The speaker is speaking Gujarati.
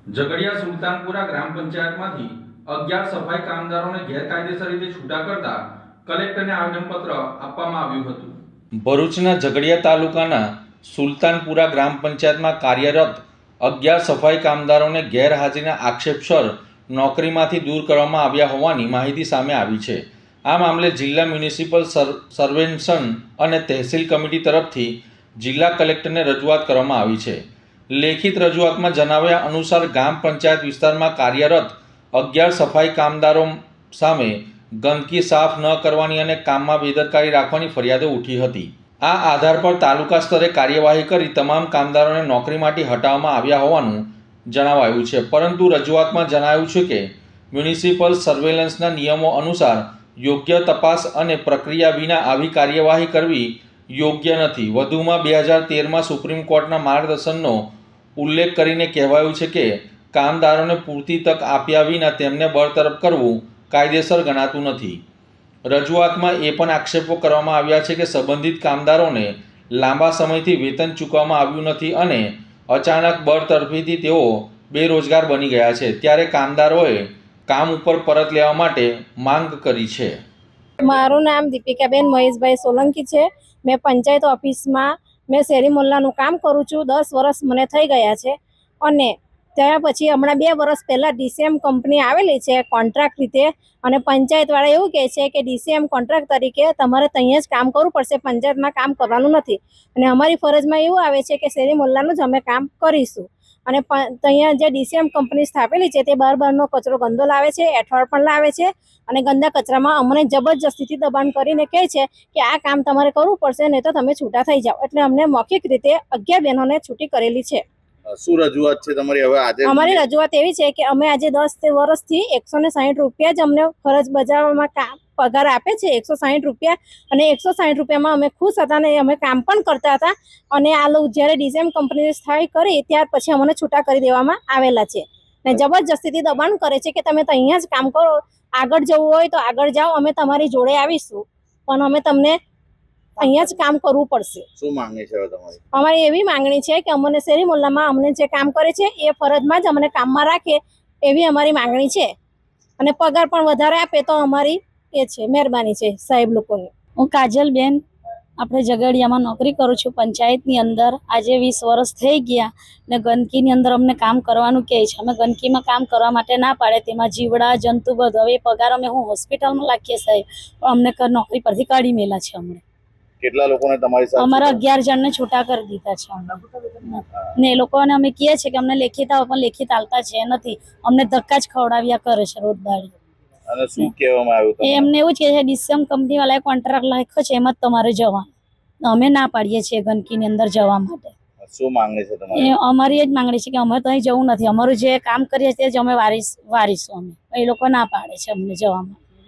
ઝઘડિયા સુલતાનપુરા ગ્રામ પંચાયતમાંથી 11 સફાઈ કામદારોને ગેરકાયદેસર રીતે છૂટા કરતા કલેક્ટરને આવેદનપત્ર આપવામાં આવ્યું હતું। ભરૂચના ઝઘડિયા તાલુકાના સુલતાનપુરા ગ્રામ પંચાયતમાં કાર્યરત 11 સફાઈ કામદારોને ગેરહાજરીના આક્ષેપસર નોકરીમાંથી દૂર કરવામાં આવ્યા હોવાની માહિતી સામે આવી છે। આ મામલે જિલ્લા મ્યુનિસિપલ સર્વેન્શન અને તહેસીલ કમિટી તરફથી જિલ્લા કલેક્ટરને રજૂઆત કરવામાં આવી છે। લેખિત રજૂઆતમાં જણાવ્યા અનુસાર ગ્રામ પંચાયત વિસ્તારમાં કાર્યરત 11 સફાઈ કામદારો સામે ગંદકી સાફ ન કરવાની અને કામમાં બેદરકારી રાખવાની ફરિયાદો ઉઠી હતી। આ આધાર પર તાલુકા સ્તરે કાર્યવાહી કરી તમામ કામદારોને નોકરીમાંથી હટાવવામાં આવ્યા હોવાનું જણાવાયું છે, પરંતુ રજૂઆતમાં જણાવ્યું છે કે મ્યુનિસિપલ સર્વેલન્સના નિયમો અનુસાર યોગ્ય તપાસ અને પ્રક્રિયા વિના આવી કાર્યવાહી કરવી યોગ્ય નથી। વધુમાં 2013માં સુપ્રીમ કોર્ટના માર્ગદર્શનનો ઉલ્લેખ કરીને કહેવાયું છે કે કામદારોને પૂરતી તક આપ્યા વિના તેમને બરતરફ કરવું કાયદેસર ગણાતું નથી। રજૂઆતમાં એ પણ આક્ષેપો કરવામાં આવ્યા છે કે સંબંધિત કામદારોને લાંબા સમયથી વેતન ચૂકવવામાં આવ્યું નથી અને અચાનક બરતરફીથી તેઓ બેરોજગાર બની ગયા છે, ત્યારે કામદારોએ કામ ઉપર પરત લેવા માટે માંગ કરી છે। મારું નામ દીપિકાબેન મહેશભાઈ સોલંકી છે। મેં પંચાયત ઓફિસમાં મેં શેરી મોલ્લાનું કામ કરું છું। 10 વર્ષ મને થઈ ગયા છે અને ત્યાં પછી હમણાં 2 વર્ષ પહેલાં DCM કંપની આવેલી છે કોન્ટ્રાક્ટ રીતે, અને પંચાયતવાળા એવું કહે છે કે DCM કોન્ટ્રાક્ટ તરીકે તમારે ત્યાં જ કામ કરવું પડશે, પંચાયતમાં કામ કરવાનું નથી। અને અમારી ફરજમાં એવું આવે છે કે શેરી મોલ્લાનું જ અમે કામ કરીશું। અને ત્યાં જે DCM કંપની સ્થાપેલી છે તે બહારનો કચરો ગંદો લાવે છે, એઠવાડ પણ લાવે છે અને ગંદા કચરામાં અમને જબરજસ્તીથી દબાણ કરીને કહે છે કે આ કામ તમારે કરવું પડશે, નહીં તો તમે છૂટા થઈ જાઓ। એટલે અમને મૌખિક રીતે 11 બહેનોને છૂટી કરેલી છે। શું રજૂઆત છે તમારી? હવે આજે અમારી રજૂઆત એવી છે કે અમે આજે 10 વર્ષથી 160 રૂપિયા જ અમને ફરજ બજાવવામાં પગાર આપે છે, 160 રૂપિયા, અને 160 રૂપિયામાં અમે ખુશ હતા અને અમે કામ પણ કરતા હતા। અને આ લોકો જ્યારે DCM કંપની સ્થાયી કરી ત્યાર પછી અમને છૂટા કરી દેવામાં આવેલા છે ને જબરજસ્તીથી દબાણ કરે છે કે તમે તો અહીંયા જ કામ કરો, આગળ જવું હોય તો આગળ જાઓ, અમે તમારી જોડે આવીશું, પણ અમે તમને અહીંયા જ કામ કરવું પડશે। શું માંગણી છે તમારી? અમારી એવી માંગણી છે કે અમને શેરી મોલ્લામાં અમને જે કામ કરે છે એ ફરજમાં જ અમને કામમાં રાખે, એવી અમારી માંગણી છે। અને પગાર પણ વધારે આપે તો અમારી એ છે મહેરબાની છે સાહેબ લોકોની। હું કાજલબેન આપણે ઝઘડિયામાં નોકરી કરું છું પંચાયતની અંદર। આજે 20 વર્ષ થઈ ગયા ને ગંદકીની અંદર અમને કામ કરવાનું કહે છે। અમે ગંદકીમાં કામ કરવા માટે ના પાડે, તેમાં જીવડા જંતુ બધું, હવે પગાર અમે હું હોસ્પિટલમાં લાખીએ સાહેબ, પણ અમને નોકરી પરથી કાઢી મેલા છે। અમને કેટલા લોકોને તમારી સાથે? અમારા 11 જણને છૂટા કરી દીધા છે અમને। ને એ લોકોને અમે કહીએ છીએ કે અમને લેખિત આવો, પણ લેખિત આલતા છે નથી, અમને ધક્કા જ ખવડાવ્યા કરે છે રોજ દાડી। અને શું કહેવામાં આવ્યું તમને? એમને એવું જ કહે છે DCM કંપની વાળાએ કોન્ટ્રાક્ટ લખ્યો છે, એમાં જ તમારે જવાનું। અમે ના પાડીએ છીએ ગંદકીની અંદર જવા માટે। શું માંગણી છે તમારી? એ અમારી એ જ માંગણી છે કે અમે તો અહીં જવું નથી, અમારું જે કામ કરીએ તે જ અમે વારીશું અમે, એ લોકો ના પાડે છે અમને જવા માટે।